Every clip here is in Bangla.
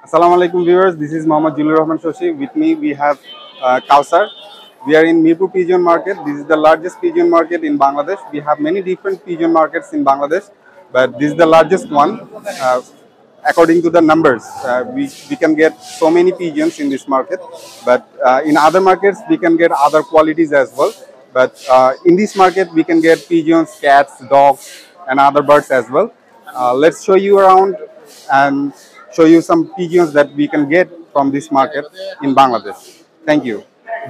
Assalamualaikum viewers, this is Mohammad Julur Rahman Shoshi. With me we have Kausar. We are in Mirpur Pigeon Market. This is the largest pigeon market in Bangladesh. We have many different pigeon markets in Bangladesh, but this is the largest one. According to the numbers, we can get so many pigeons in this market, but in other markets we can get other qualities as well. But in this market we can get pigeons, cats, dogs, and other birds as well. Let's show you around and show you some pigeons that we can get from this market in Bangladesh. Thank you.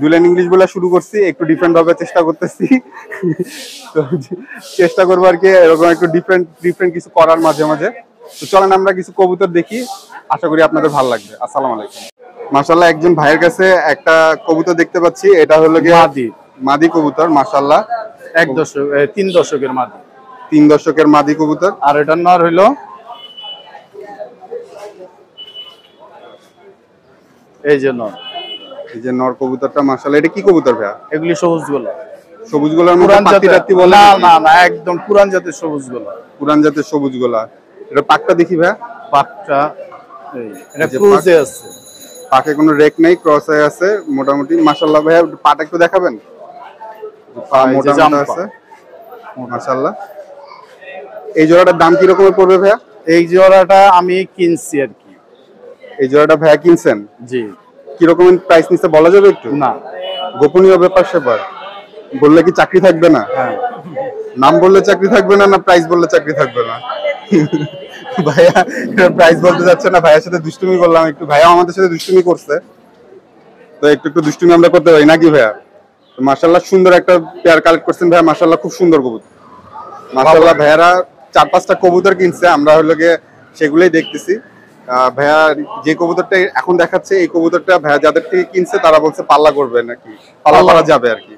Dulen English বলা শুরু করছি, একটু ডিফারেন্ট ভাবে চেষ্টা করতেছি। তো চেষ্টা করব আর কি এরকম একটু ডিফারেন্ট কিছু করার মাঝে মাঝে। তো চলেন আমরা কিছু কবুতর দেখি, আশা করি আপনাদের ভালো লাগবে। আসসালামু আলাইকুম। মাশাআল্লাহ, একজন ভাইয়ের কাছে একটা কবুতর দেখতে পাচ্ছি, এটা হলো গিয়ে মাদি কবুতর। মাশাআল্লাহ, 3 দশকের মাদি। 3 দশকের মাদি কবুতর। আর এটার নর হলো এই যে নর, এই যে নর কবুতরটা। মাশাআল্লাহ, এটা কি কবুতর ভাইয়া? এগুলি সবুজ গোলা। সবুজ গোলার মধ্যে পাতি রাতি বলে? না, একদম পুরান জাতের সবুজ গোলা। পুরান জাতের সবুজ গোলা। এটা পাকটা দেখি ভাইয়া। পাকটা এই এটা ক্রসে আছে, পাকে কোনো রেক নেই, ক্রসে আছে মোটামুটি। মাশাআল্লাহ ভাইয়া, পাটা একটু দেখাবেন? পা মোটামুটি আছে। মাশাআল্লাহ, এই জোড়াটার দাম কি রকমের পড়বে ভাইয়া? এই জোড়াটা আমি কিনছি আর কি। এই জোড়াটা ভাইয়া কিনছেন? জি। কি রকমের প্রাইস নিতে বলা যাবে একটু? না, গোপনীয় ব্যাপার সেবার। বললে কি চাকরি থাকবে না? হ্যাঁ। নাম বললে চাকরি থাকবে না, না প্রাইস বললে চাকরি থাকবে না? ভাইয়া প্রাইস বলতে যাচ্ছে না, ভাইয়ার সাথে দুষ্টুমি করলাম একটু। ভাইয়া আমাদের সাথে দুষ্টুমি করছে, তো একটু দুষ্টুমি আমরা করতে পারি নাকি ভাইয়া? মাশাআল্লাহ, সুন্দর একটা পেয়ার কালেক্ট করছেন ভাইয়া। মাশাআল্লাহ, খুব সুন্দর কবুতর। মাশাআল্লাহ, ভাইয়ারা 4-5টা কবুতর কিনছে, আমরা হলো গিয়ে সেগুলোই দেখতেছি। ভাইয়া যে কবুতরটা এখন দেখাচ্ছে, এই কবুতরটা ভাইয়া যাদের থেকে কিনছে তারা বলছে পাল্লা করবে নাকি, পাল্লা করা যাবে আর কি।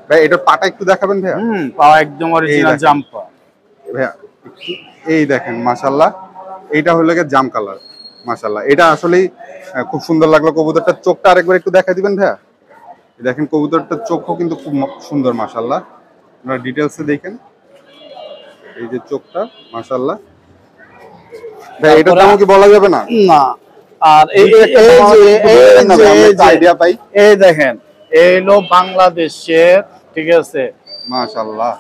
ভাই এটার পাটা একটু দেখাবেন ভাইয়া? পা একদম অরিজিনাল জাম পা ভাইয়া। এই দেখেন মাশাআল্লাহ, এইটা হলো গিয়ে জাম কালার। মাশাআল্লাহ, এটা আসলেই খুব সুন্দর লাগলো কবুতরটার। চোখটা আরেকবার একটু দেখাই দিবেন ভাইয়া? দেখেন কবুতরটার চোখও কিন্তু খুব সুন্দর। মাশাআল্লাহ, আপনারা ডিটেইলসে দেখেন এই যে চোখটা। মাশাআল্লাহ ভাই, এটা দাম কি বলা যাবে না? না। আর এই আইডিয়া পাই। এই দেখেন, এই হলো বাংলাদেশের, ঠিক আছে? মাশাআল্লাহ,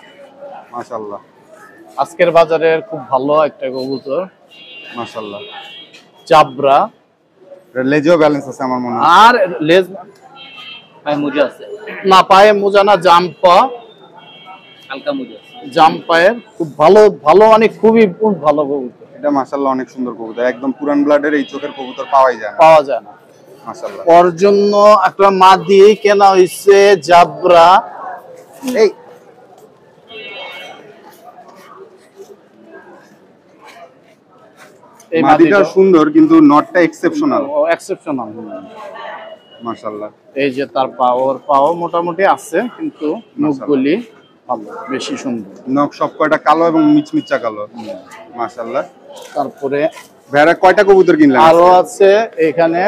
মাশাআল্লাহ, আজকের বাজারের খুব ভালো একটা কবুতর। মাশাআল্লাহ, চাবরা। লেজেও ব্যালেন্স আছে আমার মনে হয়। আর লেজ পায়ে মোজা আছে না? পায়ে মোজা না, জাম্পা, হালকা মোজা। জাম্পায়ের খুব ভালো মানে খুবই ভালো কবুতর এটা। মাশাআল্লাহ, অনেক সুন্দর কবুতর। একদম পুরান ব্লাডের এই চোখের কবুতর পাওয়া যায় না। মাশাআল্লাহ, ওর জন্য একটা মাদি কেনা হইছে, জাবরা। এই মাদিটা সুন্দর, কিন্তু নটটা এক্সেপশনাল। মাশাআল্লাহ, এই যে তার পাও মোটামুটি আছে, কিন্তু মুখগুলি ভালো, বেশি সুন্দর। নখ সব কয়টা কালো এবং মিচমিচা কালো। মাশাআল্লাহ। তারপরে ভাইরা কয়টা কবুতর কিনলেন? আরো আছে এখানে।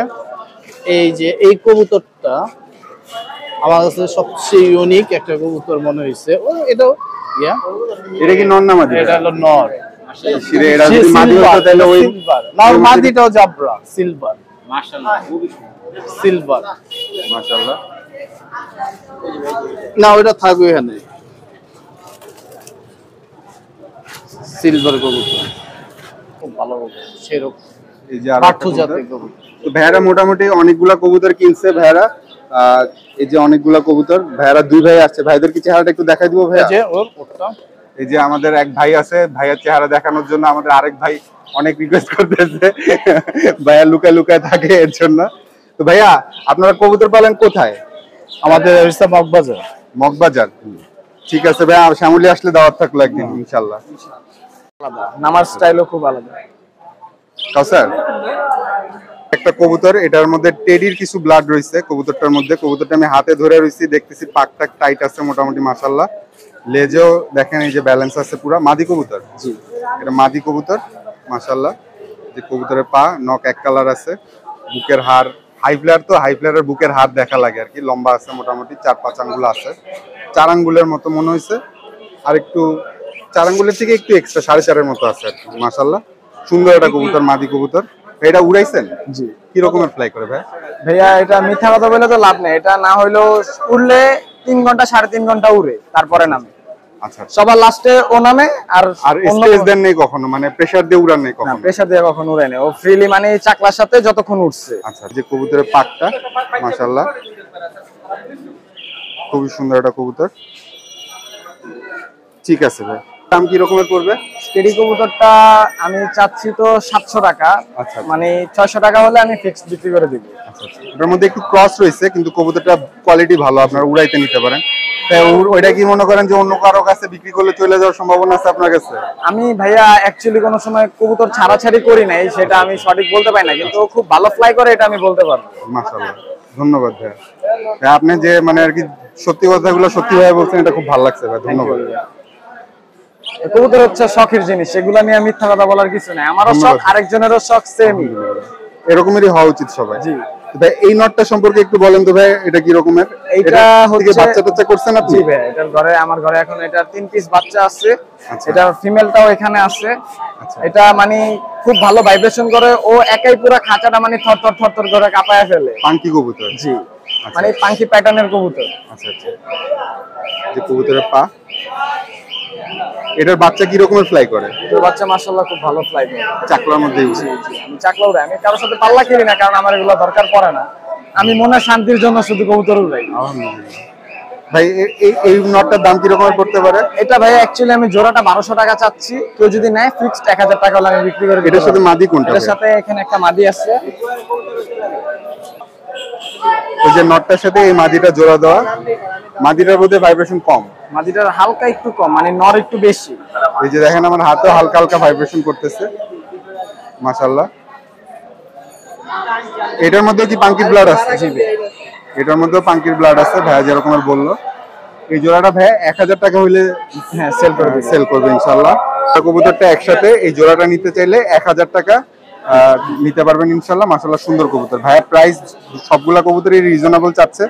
এই যে এই কবুতরটা আমার কাছে সবচেয়ে ইউনিক একটা কবুতর মনে হইছে। এটা কি নর না মাদি? এটা হলো নর। এটা যদি মাদি হতো তাহলে ওই মাদিটাও জাবরা, সিলভার। মাশাআল্লাহ, সিলভার। মাশাআল্লাহ। না, ওটা থাকবে এখানে। সিলভার কবুতর খুব ভালো কবুতর, সেরকম। এই যে আরেকটা জাতের কবুতর। তো ভাইরা মোটামুটি অনেকগুলা কবুতর কিনছে ভাইরা। এই যে অনেকগুলা কবুতর। ভাইরা দুই ভাই আসছে, ভাইদের কি চেহারাটা একটু দেখাই দিব ভাইয়া? এই যে আমাদের এক ভাই আছে, ভাইয়ের চেহারা দেখানোর জন্য আমাদের আরেক ভাই অনেক রিকোয়েস্ট করতেছে, ভাইয়া লুকায় লুকায় থাকে এর জন্য। তো ভাইয়া, আপনারা কবুতর পালেন কোথায়? আমাদের মগবাজার। মগবাজার, ঠিক আছে ভাইয়া। শ্যামলী আসলে দাওয়াত থাকলো একদিন ইনশাআল্লাহ। নামার স্টাইলও খুব আলাদা। কাউসার, একটা কবুতর, এটার মধ্যে টেডির কিছু ব্লাড রয়েছে কবুতরটার মধ্যে। কবুতরটা আমি হাতে ধরে রয়েছি, দেখতেছি পাকটা টাইট আছে মোটামুটি। মাশাআল্লাহ, লেজেও দেখেন এই যে ব্যালেন্স আছে পুরা। মাদি কবুতর? জি, এটা মাদি কবুতর। মাশাআল্লাহ, যে কবুতরের পা নখ এক কালার আছে। বুকের হাড় হাই ফ্লেয়ার, তো হাই ফ্লেয়ারের বুকের হাড় দেখা লাগে আর কি। লম্বা আছে মোটামুটি, 4-5 আঙ্গুল আছে। 4 আঙ্গুলের মতো মনে হয়েছে, আর একটু 4 আঙ্গুলের থেকে একটু এক্সট্রা 4.5 মতো আছে আর কি। মাশাআল্লাহ, সুন্দর একটা কবুতর, মাদি কবুতর। এটা উড়াইছেন? জি। কি রকমের ফ্লাই করে ভাই? ভাইয়া এটা মিথ্যা কথা বলে তো লাভ নেই, এটা না হইলেও উড়লে 3 ঘন্টা 3.5 ঘন্টা উড়ে তারপরে নামে। আচ্ছা, সবার লাস্টে ও নামে। আর স্পেস দেন নেই কখনো, মানে প্রেসার দিয়ে উড়ান নেই কখনো? না, প্রেসার দিয়ে কখনো উড়ায় না, ও ফ্রিলি মানে চাকলার সাথে যতক্ষণ উঠছে। আচ্ছা, যে কবুতরের পাকটা মাশাআল্লাহ খুবই সুন্দর একটা কবুতর। ঠিক আছে ভাই, দাম কি রকমের পড়বে? স্টেডি কবুতরটা আমি চাচ্ছি তো 700 টাকা। আচ্ছা, মানে 600 টাকা হলে আমি ফিক্সড বিক্রি করে দিব। আচ্ছা আচ্ছা, এটার মধ্যে একটু ক্রস রয়েছে কিন্তু কবুতরটা কোয়ালিটি ভালো, আপনারা উড়াইতে নিতে পারেন। তাই ওইটা কি মনে করেন যে অন্য কারো কাছে বিক্রি করলে চলে যাওয়ার সম্ভাবনা আছে আপনার কাছে? আমি ভাইয়া অ্যাকচুয়ালি কোনো সময় কবুতর ছাড়াছাড়ি করি নাই, সেটা আমি সঠিক বলতে পারি না, কিন্তু ও খুব ভালো ফ্লাই করে এটা আমি বলতে পারবো। মাশাআল্লাহ, ধন্যবাদ ভাই। আপনি যে মানে আর কি সত্যি কথাগুলো সত্যি ভাবে বলছেন, এটা খুব ভালো লাগছে ভাই, ধন্যবাদ। কবুতর হচ্ছে শখের জিনিস, এগুলা নিয়ে মিথ্যা কথা বলার কিছু নাই। আমারও শখ, আরেকজনেরও শখ সেমই। এরকমেরই হওয়া উচিত সবাই। জি ভাই, এই নটটা সম্পর্কে একটু বলেন তো ভাই, এটা কি রকমের? এটা হচ্ছে বাচ্চা টাচ্চা করছেন আপনি? জি ভাই, এটার ঘরে, আমার ঘরে এখন এটা 3 পিস বাচ্চা আছে। আচ্ছা। এটা ফিমেলটাও এখানে আছে। আচ্ছা। এটা মানে খুব ভালো ভাইব্রেশন করে, ও একাই পুরো খাঁচাটা মানে থরথর থরথর করে কাঁপায় ফেলে। পাঙ্কি কবুতর? জি, মানে পাঙ্কি প্যাটার্নের কবুতর। আচ্ছা আচ্ছা, যে কবুতরের পা, এটার বাচ্চা কি রকমের ফ্লাই করে? এটার বাচ্চা মাশাআল্লাহ খুব ভালো ফ্লাই করে। চাকলার মধ্যে? জি জি, আমি চাকলা উড়াই, আমি কারোর সাথে পাল্লা খেলি না, কারণ আমার এগুলো দরকার পড়ে না। আমি মনে শান্তির জন্য শুধু কবুতর উড়াই। আলহামদুলিল্লাহ। ভাই, এই নটটার দাম কি রকমের পড়তে পারে? এটা ভাই অ্যাকচুয়ালি আমি জোড়াটা 1200 টাকা চাচ্ছি, কেউ যদি নেয় ফিক্সড 1000 টাকা হলে আমি বিক্রি করে দিতে পারবো। এটার সাথে মাদি কোনটা? এটার সাথে এখানে একটা মাদি আছে। ওই যে নটটার সাথে এই মাদিটা জোড়া দেওয়া, মাদিটার মধ্যে ভাইব্রেশন কম, মাদিটার হালকা একটু কম, মানে নর একটু বেশি। এই যে দেখেন আমার হাতেও হালকা হালকা ভাইব্রেশন করতেছে, মাশাআল্লাহ। এটার মধ্যে কি পাঙ্কির ব্লাড আছে? জি ভাই, এটার মধ্যেও পাঙ্কির ব্লাড আছে, ভাইয়া যেরকমের বললো। এই জোড়াটা ভাই 1000 টাকা হইলে হ্যাঁ সেল করবে ইনশাআল্লাহ। কবুতরটা একসাথে এই জোড়াটা নিতে চাইলে 1000 টাকা নিতে পারবেন ইনশাআল্লাহ। মাশাআল্লাহ, সুন্দর কবুতর। ভাইয়া প্রাইস সবগুলা কবুতরই রিজনেবল চাচ্ছে।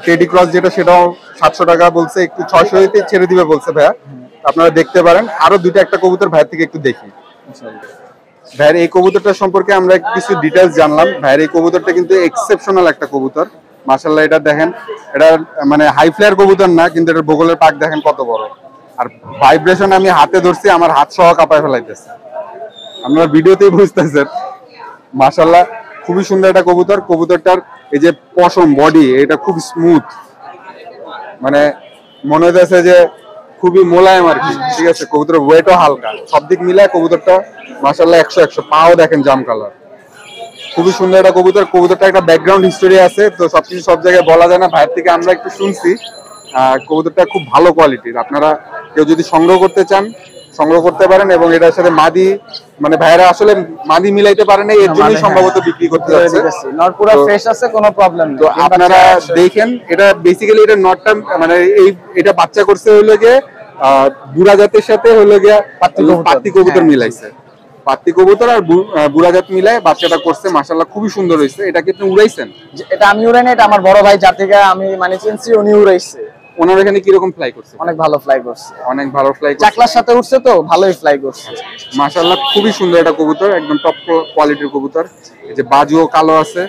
টেডি ক্রস যেটা, সেটাও 700 টাকা বলছে, একটু 600 ছেড়ে দিবে বলছে ভাইয়া, আপনারা দেখতে পারেন। আরো দুইটা একটা কবুতর ভাইয়ের থেকে একটু দেখি। ভাইয়ের এই কবুতরটা সম্পর্কে আমরা কিছু ডিটেইলস জানলাম। ভাইয়ের এই কবুতরটা কিন্তু এক্সেপশনাল একটা কবুতর, মাশাআল্লাহ। এটা দেখেন, এটা মানে হাই ফ্লায়ার কবুতর না, কিন্তু এটার বগলের পাক দেখেন কত বড়, আর ভাইব্রেশন আমি হাতে ধরছি, আমার হাত সহ কাঁপায় ফেলাইতেছে, আপনারা ভিডিওতেই বুঝতেছেন। মাশাআল্লাহ, খুবই সুন্দর একটা কবুতর। কবুতরটার এই যে পশম, বডি, এটা খুব স্মুথ, মানে মনে হচ্ছে যে খুবই মোলায়েম আর কি। ঠিক আছে, কবুতরের ওয়েটও হালকা, সব দিক মিলায় কবুতরটা মাশাআল্লাহ 100 পাও দেখেন জাম কালার, খুবই সুন্দর একটা কবুতর। কবুতরটা একটা ব্যাকগ্রাউন্ড হিস্টোরি আছে, তো সবকিছু সব জায়গায় বলা যায় না, ভাইয়ের থেকে আমরা একটু শুনছি। কবুতরটা খুব ভালো কোয়ালিটির, আপনারা কেউ যদি সংগ্রহ করতে চান সংগ্রহ করতে পারেন। এবং এটার সাথে মাদি, মানে ভাইরা আসলে মাদি মিলাইতে পারে না, এর জন্যই সম্ভবত বিক্রি করতে যাচ্ছে। নট পুরো ফ্রেশ আছে, কোনো প্রবলেম নেই। তো আপনারা দেখেন, এটা বেসিক্যালি এটা নটটা মানে এটা বাচ্চা করছে হলো গিয়ে বুড়া জাতের সাথে হলো গিয়ে পাত্তি কবুতর মিলাইছে, পাত্তি কবুতর আর বুড়া জাত মিলায় বাচ্চাটা করছে। মাশাআল্লাহ, খুবই সুন্দর হয়েছে। এটা কি আপনি উড়াইছেন? এটা আমি উড়াই না, এটা আমার বড় ভাই যার থেকে আমি মানে চিনছি, উনি উড়াইছে। ওনার এখানে কি রকম ফ্লাই করছে? অনেক ভালো ফ্লাই করছে, অনেক ভালো ফ্লাই করছে, চাকলার সাথে উঠছে তো ভালোই ফ্লাই করছে। মাশাআল্লাহ, খুবই সুন্দর একটা কবুতর, একদম টপ কোয়ালিটির কবুতর। এই যে বাজুও কালো আছে,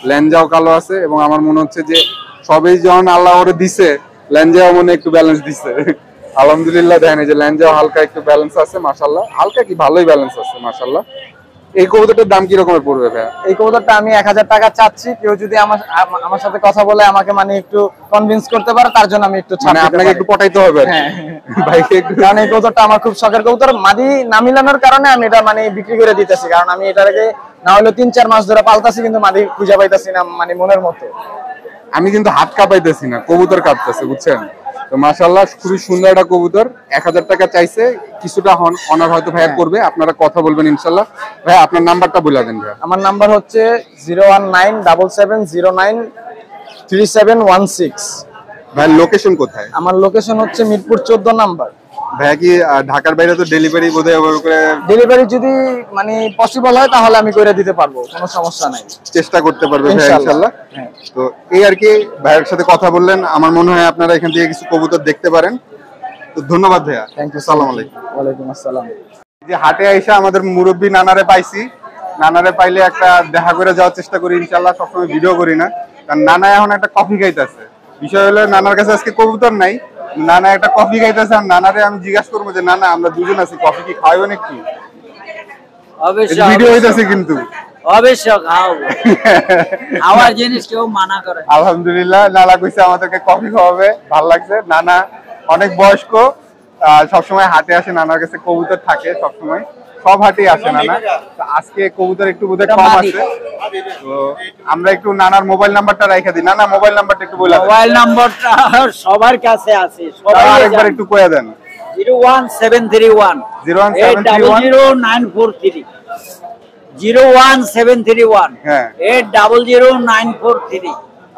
ল্যাঞ্জাও কালো আছে, এবং আমার মনে হচ্ছে যে সবই যখন আল্লাহ ওরে দিছে, ল্যাঞ্জাও মনে একটু ব্যালেন্স দিছে। আলহামদুলিল্লাহ, দেখেন এই যে ল্যাঞ্জাও হালকা একটু ব্যালেন্স আছে, মাশাআল্লাহ, হালকা কি ভালোই ব্যালেন্স আছে মাশাআল্লাহ। এই কবুতরটার দাম কি রকমের পড়বে ভাই? এই কবুতরটা আমি 1000 টাকা চাচ্ছি, কেউ যদি আমার সাথে কথা বলে আমাকে মানে একটু কনভিন্স করতে পারে, তার জন্য আমি একটু ছাড় দিতে পারি। আপনাকে একটু পটাইতে হবে হ্যাঁ ভাই, একটু, কারণ এই কবুতরটা আমার খুব শখের কবুতর। মাদি না মিলানোর কারণে আমি এটা মানে বিক্রি করে দিতেছি, কারণ আমি এটাকে না হলে 3-4 মাস ধরে পালতাছি, কিন্তু মাদি খুঁজে পাইতাছি না মানে মনের মতো। আমি কিন্তু হাত কাঁপাইতেছি না, কবুতর কাঁপতেছে, বুঝছেন তো। মাশাআল্লাহ, খুবই সুন্দর একটা কবুতর। 1000 টাকা চাইছে, কিছুটা অনার হয়তো ভাইয়া করবে, আপনারা কথা বলবেন ইনশাআল্লাহ। ভাই, আপনার নাম্বারটা বলে দেন ভাই। আমার নাম্বার হচ্ছে 01977093716। ভাই, লোকেশন কোথায়? আমার লোকেশন হচ্ছে মিরপুর 14 নাম্বার। ভাইয়া কি ঢাকার বাইরে তো ডেলিভারি বোধহয় করে? ডেলিভারি যদি মানে পসিবল হয় তাহলে আমি করে দিতে পারবো, কোনো সমস্যা নাই, চেষ্টা করতে পারবে ভাই ইনশাআল্লাহ। তো এই আর কি, ভাইয়ের সাথে কথা বললেন, আমার মনে হয় আপনারা এখান থেকে কিছু কবুতর দেখতে পারেন। তো ধন্যবাদ ভাইয়া, থ্যাংক ইউ। আসসালামু আলাইকুম। ওয়ালাইকুম আসসালাম। যে হাটে আইসা আমাদের মুরব্বী নানারে পাইছি, নানারে পাইলে একটা দেখা করে যাওয়ার চেষ্টা করি ইনশাল্লাহ, সবসময় ভিডিও করি না, কারণ নানা এখন একটা কফি খাইতেছে। বিষয় হলো নানার কাছে আজকে কবুতর নাই, নানা একটা কফি খাইতেছে। আর নানারে আমি জিজ্ঞাসা করবো যে নানা আমরা দুজন আছি, কফি কি খাওয়াবেন একটু? ভিডিও হইতেছে কিন্তু অবশ্যই খাওয়াবো, খাওয়ার জিনিস কেউ মানা করে। আলহামদুলিল্লাহ নানা কইছে আমাদেরকে কফি খাওয়াবে, ভালো লাগছে। নানা অনেক বয়স্ক, সবসময় হাটে আসে, নানার কাছে কবুতর থাকে সবসময়, সব হাটেই আসে নানা। আজকে কবুতর একটু বোধহয় কম আছে, তো আমরা একটু নানার মোবাইল নাম্বারটা রাইখা দিই। নানা মোবাইল নাম্বারটা একটু বলে দেন। মোবাইল নাম্বারটা সবার কাছে আছে, সবাই আরেকবার একটু কয়ে দেন। 01731 8000943 01731 হ্যাঁ 8000943।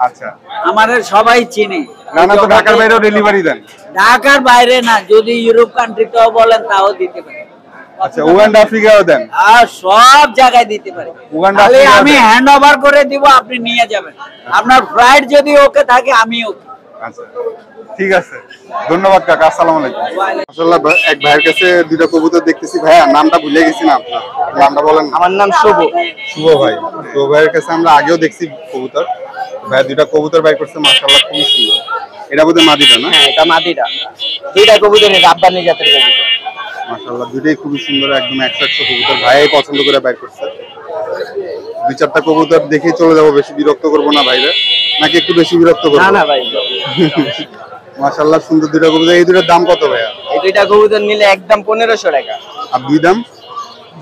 আচ্ছা, আমাদের সবাই চিনে। নানা তো ঢাকার বাইরেও ডেলিভারি দেন? ঢাকার বাইরে না, যদি ইউরোপ কান্ট্রিতেও বলেন তাও দিতে পারে। আচ্ছা, উগান্ডা আফ্রিকাও দেন? আর সব জায়গায় দিতে পারে, তাহলে আমি হ্যান্ড ওভার করে দিব, আপনি নিয়ে যাবেন। আপনার ফ্লাইট যদি ওকে থাকে আমি ওকে। আচ্ছা ঠিক আছে, ধন্যবাদ কাকা, আসসালামু আলাইকুম। মাশাআল্লাহ, এক ভাইয়ের কাছে দুইটা কবুতর দেখতেছি। ভাইয়া নামটা ভুলে গেছি না আপনার, নামটা বলেন। আমার নাম শুভ। শুভ ভাই, শুভ ভাইয়ের কাছে আমরা আগেও দেখছি কবুতর। ভাই দুইটা কবুতর বাই করছে, মাশাআল্লাহ খুবই সুন্দর। এটা বোধহয় মাদিটা না? হ্যাঁ এটা মাদিটা, দুইটা কবুতর রাব্বানি জাতের কবুতর। মাশাআল্লাহ দুইটাই খুবই সুন্দর, একদম 100 কবুতর ভাইয়াই পছন্দ করে বাই করছে। দুই চারটা কবুতর দেখেই চলে যাবো, বেশি বিরক্ত করবো না ভাইরে, নাকি একটু বেশি বিরক্ত করবো? না না ভাই। মাশাআল্লাহ সুন্দর দুইটা কবুতর। এই দুইটার দাম কত ভাইয়া? এই দুইটা কবুতর নিলে একদম 1500 টাকা। আর দুই দাম?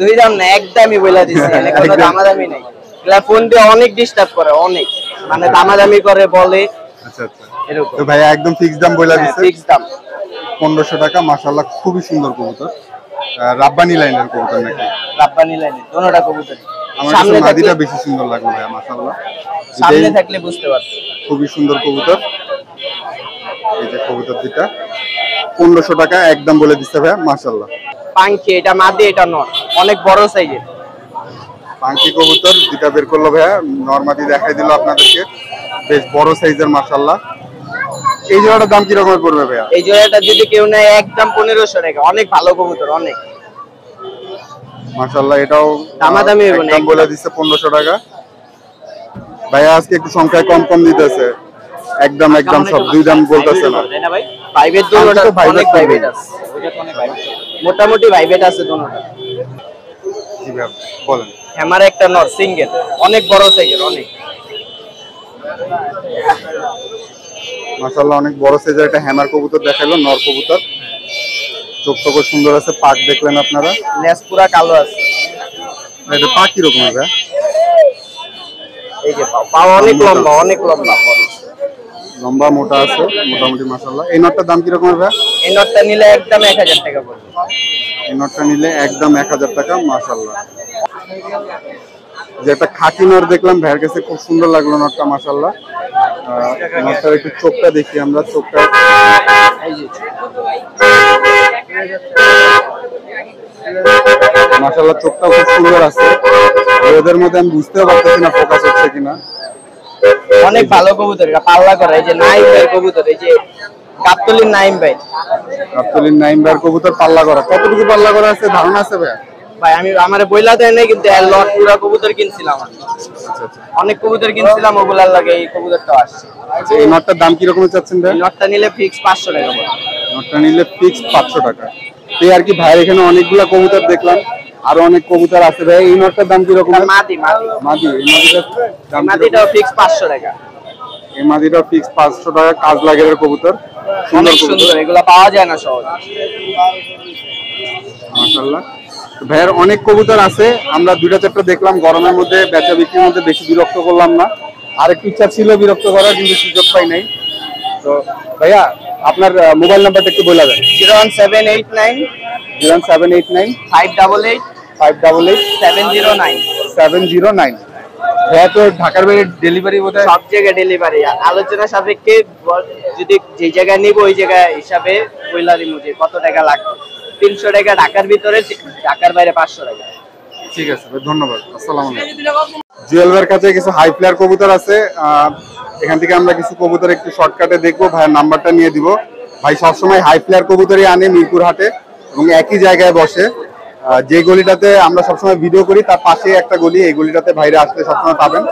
দুই দাম না, একদমই বলে দিছি, কোনো দামাদামি নাই। এগুলা ফোন দিয়ে অনেক ডিস্টার্ব করে, অনেক মানে দামাদামি করে বলে। আচ্ছা আচ্ছা, তো ভাইয়া একদম ফিক্স দাম বলে দিছে? ফিক্স দাম 1500 টাকা। মাশাআল্লাহ খুবই সুন্দর কবুতর, রাব্বানি লাইনের কবুতর নাকি? রাব্বানি লাইনের দোনোটা কবুতর। আমার কাছে মাদিটা বেশি সুন্দর লাগলো ভাইয়া, মাশাআল্লাহ সামনে থাকলে বুঝতে পারছেন। খুবই সুন্দর কবুতর। এই যে কবুতর দুইটা 1500 টাকা একদম বলে দিচ্ছে ভাইয়া, মাশাআল্লাহ। পাঙ্কি, এটা মাদি এটা নর, অনেক বড় সাইজের। পাঙ্কি কবুতর দুইটা বের করলো ভাইয়া, নরমাদি দেখাই দিল আপনাদেরকে, বেশ বড় সাইজের মাশাআল্লাহ। এই জোড়াটার দাম কি রকমের পড়বে ভাইয়া? এই জোড়াটা যদি কেউ নেয় একদম 1500 টাকা, অনেক ভালো কবুতর, অনেক মাশাআল্লাহ। এটাও দামাদামি হবে না, একদম বলে দিচ্ছে 1500 টাকা। ভাইয়া আজকে একটু সংখ্যায় কম কম দিতেছে, একদম একদম সব দুই দাম বলতেছে না। তাই না ভাই? ভাইবের দোনোটা অনেক ভাইবেট আছে, মোটামুটি ভাইবেট আছে দোনোটা। জি ভাই বলেন। হ্যামার একটা নর সিঙ্গেল, অনেক বড় সাইজের, অনেক মাশাআল্লাহ অনেক বড় সাইজের একটা হ্যামার কবুতর দেখাইলো, নর কবুতর। চোখ তো সুন্দর আছে, পাক দেখলেন আপনারা, লেজ পুরা কালো আছে। এটা পাক কি রকম ভাই? এই যে পা অনেক লম্বা, অনেক লম্বা লম্বা মোটা আছে মোটামুটি মাশাআল্লাহ। এই নটটার দাম কি রকম ভাই? এই নটটা নিলে একদম 1000 টাকা পড়বে। এই নটটা নিলে একদম 1000 টাকা মাশাআল্লাহ। যে একটা খাকি নর দেখলাম ভাইয়ের কাছে, খুব সুন্দর লাগলো নটটা মাশাআল্লাহ। নটটার একটু চোখটা দেখি আমরা, চোখটা মাশাআল্লাহ চোখটা খুব সুন্দর আছে। ওদের মধ্যে আমি বুঝতেও পারতেছি না ফোকাস হচ্ছে কিনা। অনেক ভালো কবুতর, এটা পাল্লা করা। এই যে নাইম ভাই কবুতর, এই যে গাবতলির নাইম ভাই, গাবতলির নাইম ভাইয়ের কবুতর পাল্লা করা। কতটুকু পাল্লা করা আছে ধারণা আছে ভাই? ভাই আমি আমারে বইলা দেয় নাই, কিন্তু লট পুরা কবুতর কিনছিলাম। অনেক কবুতর কিনছিলাম, ওগুলার লাগে এই কবুতরটা আসছে। আচ্ছা, এই নটটার দাম কি রকম চাচ্ছেন ভাই? এই নটটা নিলে ফিক্স 500 টাকা পড়বে। নটটা নিলে ফিক্স 500 টাকা। এই আর কি ভাইয়ের এখানে অনেকগুলা কবুতর দেখলাম, আরো অনেক কবুতর আছে ভাই। এই নটটার দাম কি রকম? মাদি মাদি মাদি, এই মাদিটার দাম মাদিটাও ফিক্স 500 টাকা। এই মাদিটাও ফিক্স 500 টাকা। কাজ লাগের কবুতর, অনেক সুন্দর, এগুলা পাওয়া যায় না সহজে মাশাআল্লাহ। ভাইয়ের অনেক কবুতর আছে, আমরা দুইটা চারটা দেখলাম। গরমের মধ্যে বেচা বিক্রির মধ্যে বেশি বিরক্ত করলাম না, আর একটু ইচ্ছা ছিল বিরক্ত করার, কিন্তু সুযোগ পাই নাই। তো ভাইয়া আপনার মোবাইল নাম্বারটা একটু বলে দেন। 01789 01789 588 588 709 709। ভাইয়া তো ঢাকার বাইরে ডেলিভারি বোধহয় সব জায়গায় ডেলিভারি। আলোচনা সাপেক্ষে যদি যে জায়গায় নিব ওই জায়গায় হিসাবে বইলা দিব যে কত টাকা লাগবে। 300 টাকা ঢাকার ভিতরে, ঢাকার বাইরে 500 টাকা। ঠিক আছে ভাই, ধন্যবাদ, আসসালামু আলাইকুম। জুয়েল ভাইয়ের কাছে কিছু হাই ফ্লায়ার কবুতর আছে, এখান থেকে আমরা কিছু কবুতর একটু শর্টকাটে দেখবো। ভাইয়ের নাম্বারটা নিয়ে দিব। ভাই সবসময় হাই ফ্লায়ার কবুতরই আনে মিরপুর হাটে এবং একই জায়গায় বসে। যে গলিটাতে আমরা সবসময় ভিডিও করি তার পাশে একটা গলি, এই গলিটাতে ভাইরা আসলে সবসময় পাবেন।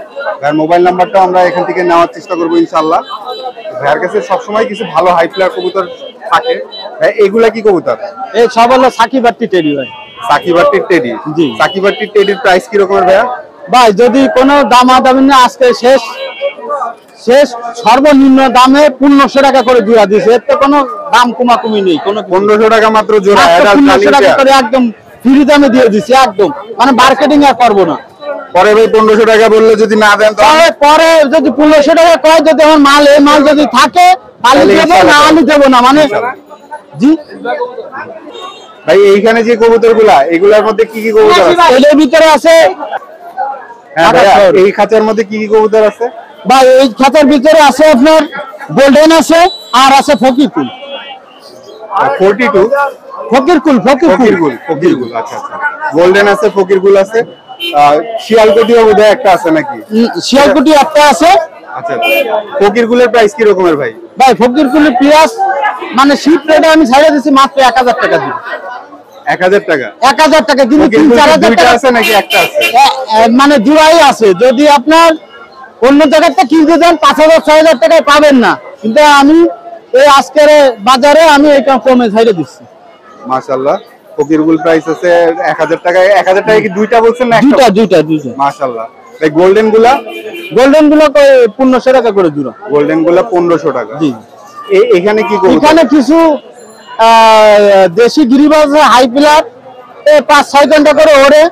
ভাইয়ের মোবাইল নাম্বারটা আমরা এখান থেকে নেওয়ার চেষ্টা করবো ইনশাল্লাহ। ভাইয়ের কাছে সবসময় কিছু ভালো হাই ফ্লায়ার কবুতর থাকে। ভাই এগুলা কি কবুতর? এই সব হলো সাকিবাট্টি টেডি ভাই। সাকিবাট্টির টেডি। জি। সাকিবাট্টির টেডির প্রাইস কি রকমের ভাইয়া? ভাই যদি কোনো দামাদামি না, আজকে শেষ সর্বনিম্ন দামে 1500 টাকা করে জোড়া দিয়েছে, এর তো কোনো দাম কমাকমি নেই। কোনো 1500 টাকা মাত্র জোড়া, 1500 টাকা করে একদম ফ্রি দামে দিয়ে দিচ্ছি, একদম মানে মার্কেটিং আর করবো না। পরে ভাই 1500 টাকা বললে যদি না দেন তাহলে পরে যদি 1500 টাকা কয়, যদি আমার মাল এই মাল যদি থাকে তাহলে দেবো, না আমি দেবো না মানে। জি ভাই এইখানে যে কবুতর গুলা, এগুলার মধ্যে কি কি কবুতর আছে? এর ভিতরে আছে, হ্যাঁ ভাইয়া, এই খাঁচার মধ্যে কি কি কবুতর আছে? বা এই খাতার ভিতরে আছে আপনার গোল্ডেন আছে, আর আছে ফকিরকুল। 42 ফকিরকুল আচ্ছা আচ্ছা। গোল্ডেন আছে, ফকিরকুল আছে, শিয়ালকুটিও বোধহয় একটা আছে নাকি? শিয়ালকুটি একটা আছে। আচ্ছা আচ্ছা। ফকিরকুলের প্রাইস কি রকমের ভাই? ভাই ফকিরকুলের পিয়াস মানে শীত রেটে আমি ছাড়িয়ে দিচ্ছি মাত্র 1000 টাকা দিয়ে। 1000 টাকা? 1000 টাকা, কিন্তু 3-4000 টাকা আছে নাকি একটা আছে? মানে জোড়াই আছে। যদি আপনার অন্য জায়গাতে কিনতে যান 5000-6000 টাকায় পাবেন না, কিন্তু আমি এই আজকের বাজারে আমি এটা কমে ছাড়িয়ে দিচ্ছি। মাশাআল্লাহ। ফকিরকুল প্রাইস আছে 1000 টাকায়। 1000 টাকায় কি দুইটা বলছেন না একটা? দুইটা। মাশাআল্লাহ। ভাই গোল্ডেন গুলা 1500 টাকা করে জোড়া। গোল্ডেন গুলা 1500 টাকা। জি। এখানে কি কবুতর? এখানে কিছু দেশি গিরিবাজ হাই পিলার 5-6 ঘন্টা করে ওড়ে,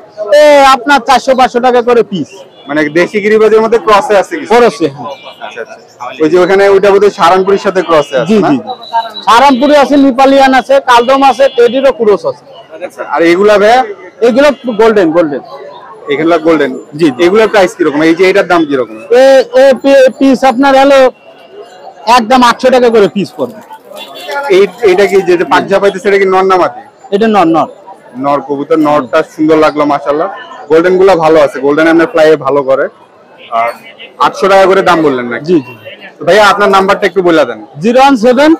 আপনার 400-500 টাকা করে পিস। মানে দেশি গিরিবাজের মধ্যে ক্রসে আছে কিছু? খরচে। আচ্ছা আচ্ছা। ওই যে ওখানে ওইটা বোধহয় সারানপুরের সাথে ক্রসে আছে। জি না? জি। সারামপুরি আছে, নেপালিয়ান আছে, কালদম আছে, টেডিরও ক্রস আছে। আচ্ছা। আর এগুলা ভাইয়া? এগুলো গোল্ডেন। এগুলা গোল্ডেন। জি। এগুলার প্রাইস কি রকম? এই যে এটার দাম কি রকম? পিস আপনার হলো একদম 800 টাকা করে পিস পড়বে। এইটা কি যে পাঁচজা পাইতেছে, এটা কি নর না মাদি? এটা নর। নর কবুতর। নরটা সুন্দর লাগলো মাশাআল্লাহ। গোল্ডেন গুলা ভালো আছে, গোল্ডেন এমনি ফ্লাই ভালো করে। আর 800 টাকা করে দাম বললেন নাকি? জি। তো ভাইয়া আপনার নাম্বারটা একটু বলে দেন। 017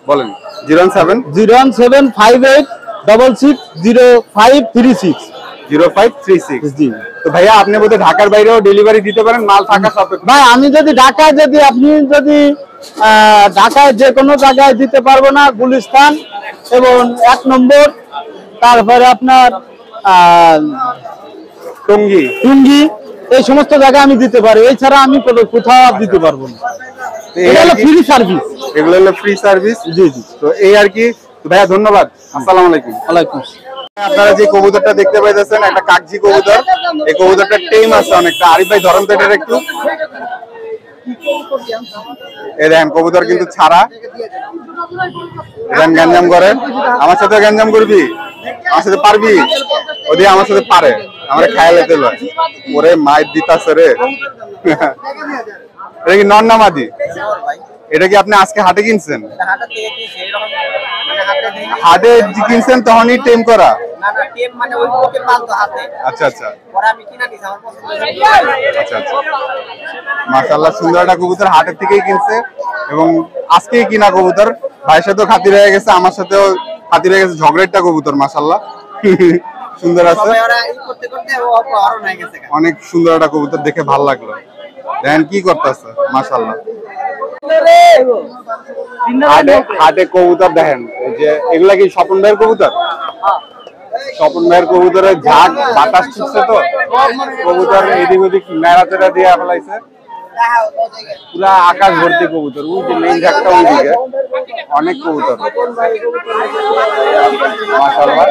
বলেন। 01758660536 0536। জি। তো ভাইয়া আপনি বোধহয় ঢাকার বাইরেও ডেলিভারি দিতে পারেন, মাল থাকা সাপেক্ষে? ভাই আমি যদি ঢাকায়, আপনি ঢাকায় যে কোনো জায়গায় দিতে পারবো না, গুলিস্তান এবং 1 নম্বর, তারপরে আপনার টুঙ্গি, এই সমস্ত জায়গায় আমি দিতে পারি। এছাড়া আমি কোথাও দিতে পারবো না। এগুলো ফ্রি সার্ভিস। এগুলো হলো ফ্রি সার্ভিস। জি। তো এই আর কি। ভাইয়া ধন্যবাদ। আসসালামু আলাইকুম। ওয়ালাইকুম। আপনারা যে কবুতরটা দেখতে পাইতেছেন, একটা কাগজি কবুতর। এই কবুতরটা টেম আছে অনেকটা। আরিফ ভাই ধরেন তো এটা একটু। এই দেখেন কবুতর কিন্তু ছাড়া। গ্যাঞ্জাম করে। আমার সাথে গ্যাঞ্জাম করবি? আমার সাথে পারবি? ওদি আমার সাথে পারে, আমার খায়া লেতে লয়। ওরে মাইর দিতাছে রে। এটা কি নর না মাদি? এটা কি আপনি আজকে হাটে কিনছেন? হাটে কিনছেন তখনই টেম করা? আচ্ছা আচ্ছা। মাশাআল্লাহ, সুন্দর একটা কবুতর হাটের থেকেই কিনছে এবং আজকেই কিনা কবুতর। ভাইয়ের সাথেও খাতির হয়ে গেছে, আমার সাথেও খাতির হয়ে গেছে। ঝগড়াটা কবুতর মাশাআল্লাহ সুন্দর আছে, অনেক সুন্দর একটা কবুতর, দেখে ভালো লাগলো। দেখেন কি করতেছে মাশাআল্লাহ। হাটে কবুতর দেখেন, এই যে এগুলা কি স্বপন ভাইয়ের কবুতর? স্বপন ভাইয়ের কবুতরের ঝাঁক বাতাস ছুটছে তো কবুতর এদিক ওদিক নেড়াচেড়া দিয়ে ফেলাইছে, পুরা আকাশ ভর্তি কবুতর। ওই যে মেইন ঝাঁকটা ওইদিকে অনেক কবুতর মাশাআল্লাহ।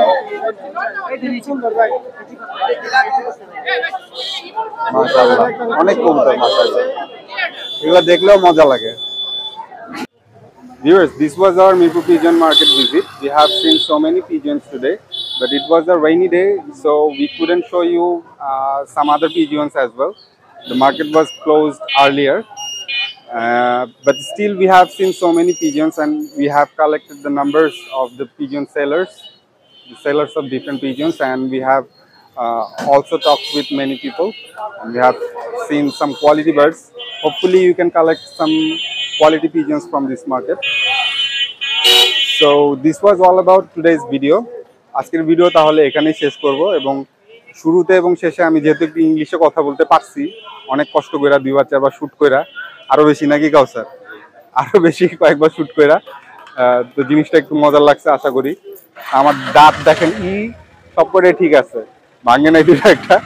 মাশাআল্লাহ অনেক কবুতর মাশাআল্লাহ, এগুলো দেখলেও মজা লাগে। Viewers, this was our Mirpur Pigeon Market visit. We have seen so many pigeons today, but it was a rainy day, so we couldn't show you some other pigeons as well. The market was closed earlier, but still we have seen so many pigeons, and we have collected the numbers of the pigeon sellers, the sellers of different pigeons, and we have also talked with many people, and we have seen some quality birds. Hopefully you can collect some quality pigeons from this market. So this was all about today's video. আজকের ভিডিও তাহলে এখানেই শেষ করব, এবং শুরুতে এবং শেষে আমি যেহেতু একটু ইংলিশে কথা বলতে পারছি, অনেক কষ্ট করে 2 বার 4 বার শুট কইরা, আরো বেশি নাকি কাউসার, আরো বেশি কয়েকবার শুট কইরা, তো জিনিসটা একটু মজার লাগছে আশা করি। আমার দাঁত দেখেন সব করে ঠিক আছে, ভাঙে নাই দুটো একটা।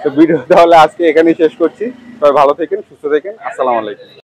তো ভিডিও তাহলে আজকে এখানেই শেষ করছি। সবাই ভালো থাকেন, সুস্থ থাকেন, আসসালামু আলাইকুম।